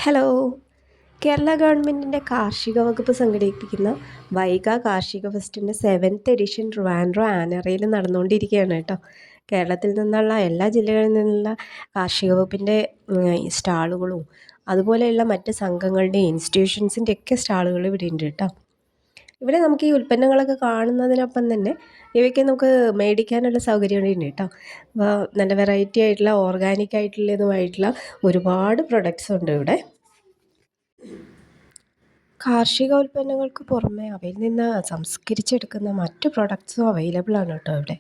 Hello. Kerala ഗവൺമെൻറ്റിൻ്റെ കാർഷിക വകുപ്പ് സംഘടിപ്പിക്കുന്ന വൈഗ കാർഷിക ഫെസ്റ്റിൻ്റെ 7th എഡിഷൻ ട്രിവാൻഡ്രം ആനറയിൽ നടന്നുകൊണ്ടിരിക്കുകയാണ് കേട്ടോ. കേരളത്തിൽ നിന്നുള്ള എല്ലാ ജില്ലകളിൽ നിന്നുള്ള കാർഷിക വകുപ്പിൻ്റെ സ്റ്റാളുകളും അതുപോലെയുള്ള മറ്റ് സംഘങ്ങളുടെയും ഇൻസ്റ്റിറ്റ്യൂഷൻസിൻ്റെ ഒക്കെ സ്റ്റാളുകൾ ഇവിടെ ഉണ്ട് കേട്ടോ. ഇവിടെ നമുക്ക് ഈ ഉൽപ്പന്നങ്ങളൊക്കെ കാണുന്നതിനൊപ്പം തന്നെ ഇവയ്ക്ക് നമുക്ക് മേടിക്കാനുള്ള സൗകര്യം കൂടി ഉണ്ട് കേട്ടോ. അപ്പോൾ നല്ല വെറൈറ്റി ആയിട്ടുള്ള ഓർഗാനിക് ആയിട്ടുള്ളതുമായിട്ടുള്ള ഒരുപാട് പ്രൊഡക്ട്സ് ഉണ്ട് ഇവിടെ. കാർഷിക ഉൽപ്പന്നങ്ങൾക്ക് പുറമെ അവയിൽ നിന്ന് സംസ്കരിച്ചെടുക്കുന്ന മറ്റു പ്രൊഡക്ട്സും അവൈലബിൾ ആണ് കേട്ടോ ഇവിടെ.